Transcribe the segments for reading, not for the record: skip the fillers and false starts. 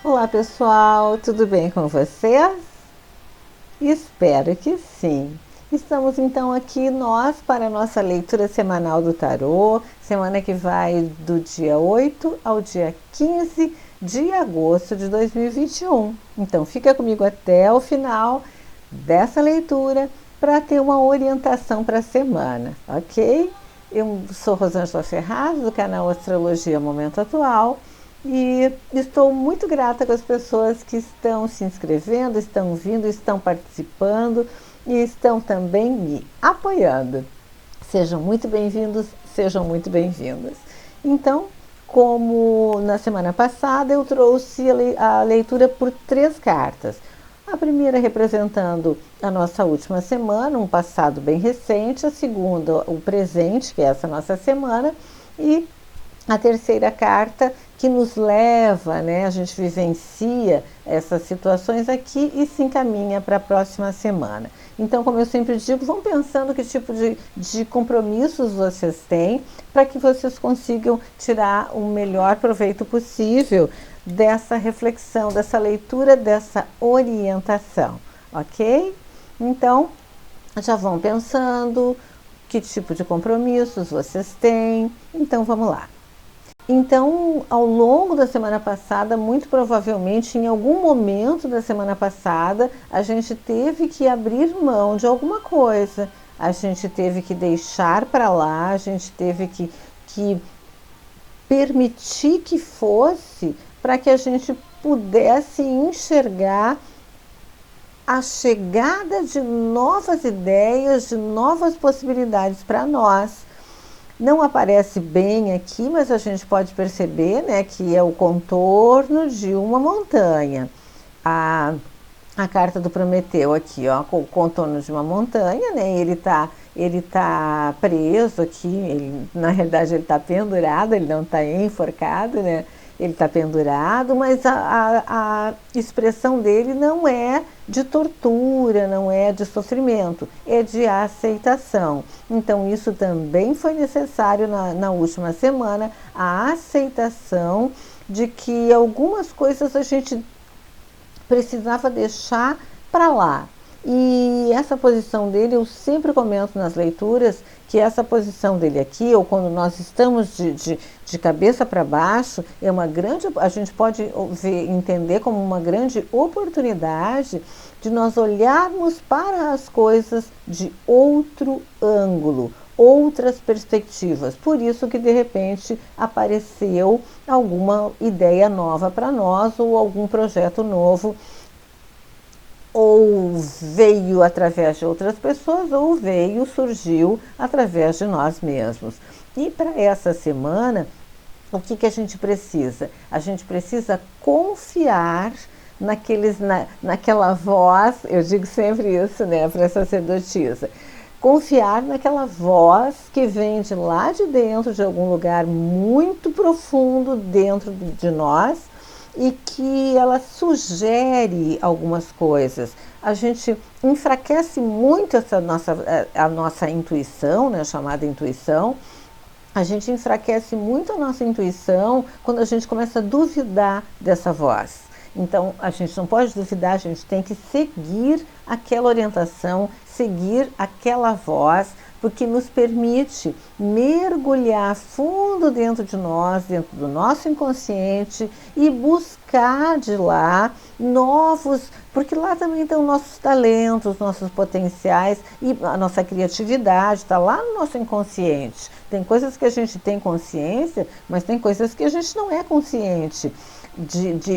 Olá pessoal, tudo bem com vocês? Espero que sim. Estamos então aqui nós para a nossa leitura semanal do tarô, semana que vai do dia 8 ao dia 15 de agosto de 2021. Então fica comigo até o final dessa leitura para ter uma orientação para a semana, ok? Eu sou Rosângela Ferraz, do canal Astrologia Momento Atual, e estou muito grata com as pessoas que estão se inscrevendo, estão vindo, estão participando e estão também me apoiando. Sejam muito bem-vindos, sejam muito bem-vindas. Então, como na semana passada, eu trouxe a leitura por 3 cartas. A primeira representando a nossa última semana, um passado bem recente, a segunda, o presente, que é essa nossa semana, e a terceira carta que nos leva, né, a gente vivencia essas situações aqui e se encaminha para a próxima semana. Então, como eu sempre digo, vão pensando que tipo de compromissos vocês têm para que vocês consigam tirar o melhor proveito possível dessa reflexão, dessa leitura, dessa orientação, ok? Então, já vão pensando que tipo de compromissos vocês têm. Então, vamos lá. Então, ao longo da semana passada, muito provavelmente em algum momento da semana passada, a gente teve que abrir mão de alguma coisa, a gente teve que deixar para lá, a gente teve que permitir que fosse para que a gente pudesse enxergar a chegada de novas ideias, de novas possibilidades para nós. Não aparece bem aqui, mas a gente pode perceber, né, que é o contorno de uma montanha. A carta do Prometeu aqui, ó, com o contorno de uma montanha, né? Ele tá preso aqui, na realidade ele está pendurado, ele não está enforcado, né? Ele está pendurado, mas a expressão dele não é de tortura, não é de sofrimento, é de aceitação. Então, isso também foi necessário na última semana, a aceitação de que algumas coisas a gente precisava deixar para lá. E essa posição dele, eu sempre comento nas leituras que essa posição dele aqui, ou quando nós estamos de cabeça para baixo, é uma grande, a gente pode entender como uma grande oportunidade de nós olharmos para as coisas de outro ângulo, outras perspectivas. Por isso que de repente apareceu alguma ideia nova para nós ou algum projeto novo, ou veio através de outras pessoas ou surgiu através de nós mesmos. E para essa semana, o que a gente precisa? A gente precisa confiar naquela voz, eu digo sempre isso, né, para a sacerdotisa, confiar naquela voz que vem de lá de dentro, de algum lugar muito profundo dentro de nós, e que ela sugere algumas coisas. A gente enfraquece muito a nossa intuição, né, chamada intuição. A gente enfraquece muito a nossa intuição quando a gente começa a duvidar dessa voz. Então, a gente não pode duvidar, a gente tem que seguir aquela orientação, seguir aquela voz, porque nos permite mergulhar fundo dentro de nós, dentro do nosso inconsciente e buscar de lá novos, porque lá também estão nossos talentos, nossos potenciais e a nossa criatividade está lá no nosso inconsciente. Tem coisas que a gente tem consciência, mas tem coisas que a gente não é consciente.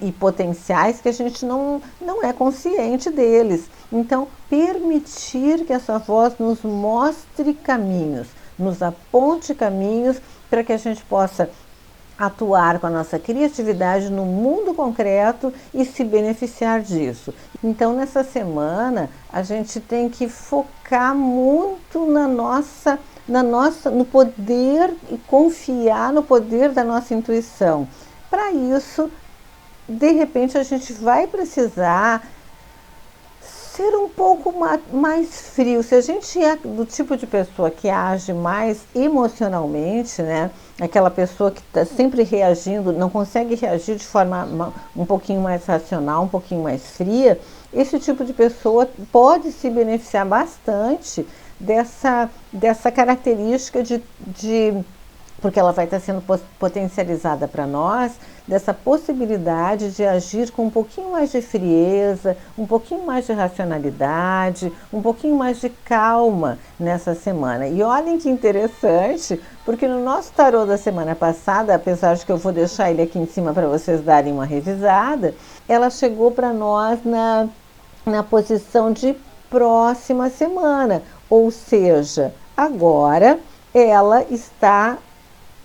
E potenciais que a gente não é consciente deles. Então, permitir que essa voz nos mostre caminhos, nos aponte caminhos para que a gente possa atuar com a nossa criatividade no mundo concreto e se beneficiar disso. Então, nessa semana, a gente tem que focar muito no poder e confiar no poder da nossa intuição. Para isso, de repente, a gente vai precisar ser um pouco mais frio. Se a gente é do tipo de pessoa que age mais emocionalmente, né? aquela pessoa que está sempre reagindo, não consegue reagir de forma um pouquinho mais racional, um pouquinho mais fria, esse tipo de pessoa pode se beneficiar bastante dessa característica porque ela vai estar sendo potencializada para nós, dessa possibilidade de agir com um pouquinho mais de frieza, um pouquinho mais de racionalidade, um pouquinho mais de calma nessa semana. E olhem que interessante, porque no nosso tarô da semana passada, apesar de que eu vou deixar ele aqui em cima para vocês darem uma revisada, ela chegou para nós na posição de próxima semana, ou seja, agora ela está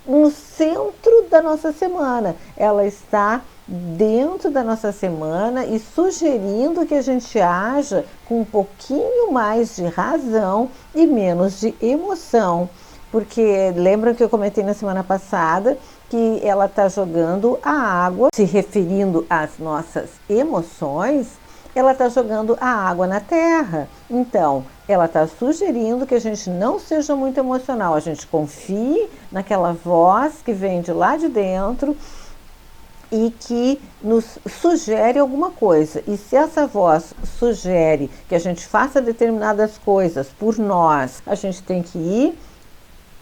no centro da nossa semana, ela está dentro da nossa semana e sugerindo que a gente haja com um pouquinho mais de razão e menos de emoção. Porque lembram que eu comentei na semana passada que ela está jogando a água, se referindo às nossas emoções, ela está jogando a água na terra. Então, ela está sugerindo que a gente não seja muito emocional, a gente confie naquela voz que vem de lá de dentro e que nos sugere alguma coisa. E se essa voz sugere que a gente faça determinadas coisas por nós, a gente tem que ir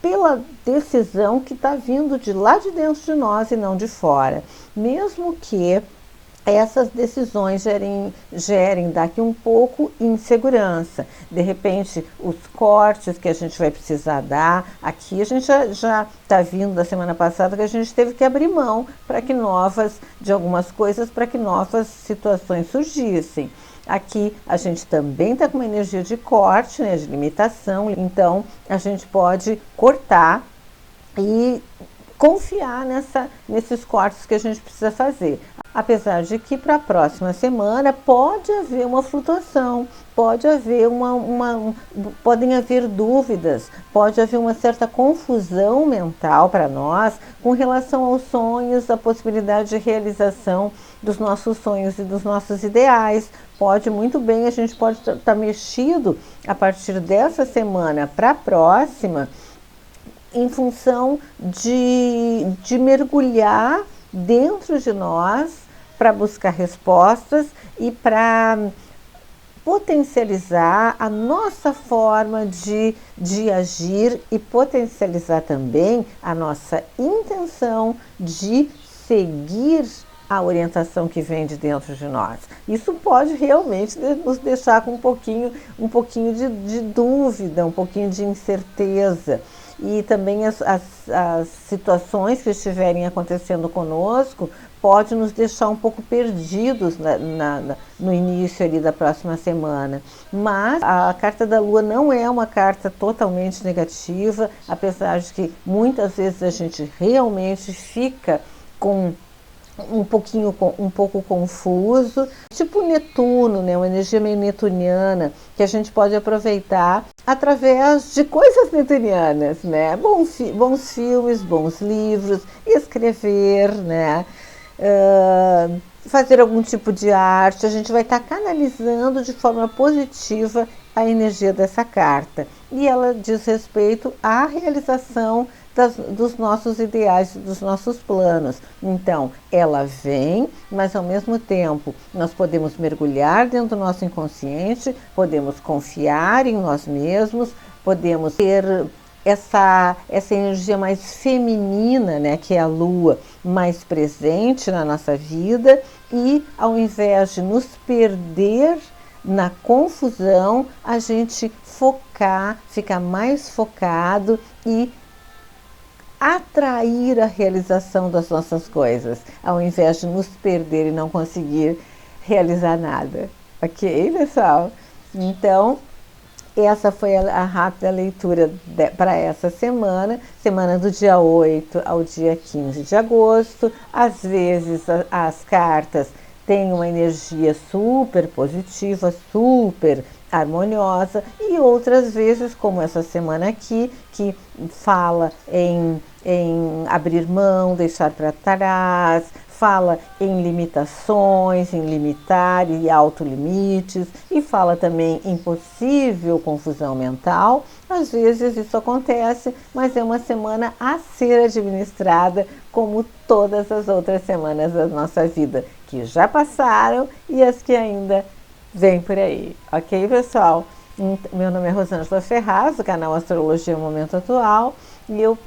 pela decisão que está vindo de lá de dentro de nós e não de fora. Mesmo que essas decisões gerem daqui um pouco insegurança. De repente, os cortes que a gente vai precisar dar, aqui a gente já está vindo da semana passada que a gente teve que abrir mão de algumas coisas para que novas situações surgissem. Aqui a gente também está com uma energia de corte, né, de limitação, então a gente pode cortar e confiar nesses cortes que a gente precisa fazer. Apesar de que para a próxima semana pode haver uma flutuação, podem haver dúvidas, pode haver uma certa confusão mental para nós com relação aos sonhos, a possibilidade de realização dos nossos sonhos e dos nossos ideais. Pode muito bem, a gente pode estar mexido a partir dessa semana para a próxima, em função de mergulhar dentro de nós para buscar respostas e para potencializar a nossa forma de agir e potencializar também a nossa intenção de seguir a orientação que vem de dentro de nós. Isso pode realmente nos deixar com um pouquinho de dúvida, um pouquinho de incerteza. E também as situações que estiverem acontecendo conosco pode nos deixar um pouco perdidos no início ali da próxima semana. Mas a carta da Lua não é uma carta totalmente negativa, apesar de que muitas vezes a gente realmente fica com um pouco confuso, tipo Netuno, né? Uma energia meio netuniana, que a gente pode aproveitar através de coisas netunianas, né? Bons filmes, bons livros, escrever, né? Fazer algum tipo de arte, a gente vai estar canalizando de forma positiva a energia dessa carta. E ela diz respeito à realização dos nossos ideais, dos nossos planos. Então, ela vem, mas ao mesmo tempo nós podemos mergulhar dentro do nosso inconsciente, podemos confiar em nós mesmos, podemos ter essa energia mais feminina, né, que é a Lua, mais presente na nossa vida, e ao invés de nos perder na confusão, a gente ficar mais focado e atrair a realização das nossas coisas, ao invés de nos perder e não conseguir realizar nada. Ok, pessoal? Então, essa foi a rápida leitura para essa semana do dia 8 ao dia 15 de agosto. Às vezes as cartas têm uma energia super positiva, super harmoniosa, e outras vezes, como essa semana aqui, que fala em abrir mão, deixar para trás, fala em limitações, em limitar e autolimites, e fala também em possível confusão mental, Às vezes isso acontece, mas é uma semana a ser administrada como todas as outras semanas da nossa vida, que já passaram e as que ainda vêm por aí. Ok, pessoal? Meu nome é Rosângela Ferraz, do canal Astrologia Momento Atual, e eu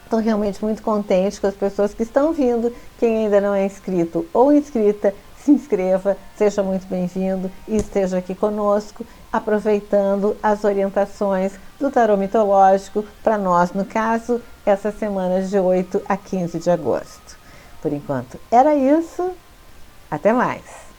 estou realmente muito contente com as pessoas que estão vindo. Quem ainda não é inscrito ou inscrita, se inscreva, seja muito bem-vindo e esteja aqui conosco, aproveitando as orientações do tarô mitológico para nós, no caso, essa semana de 8 a 15 de agosto. Por enquanto, era isso. Até mais!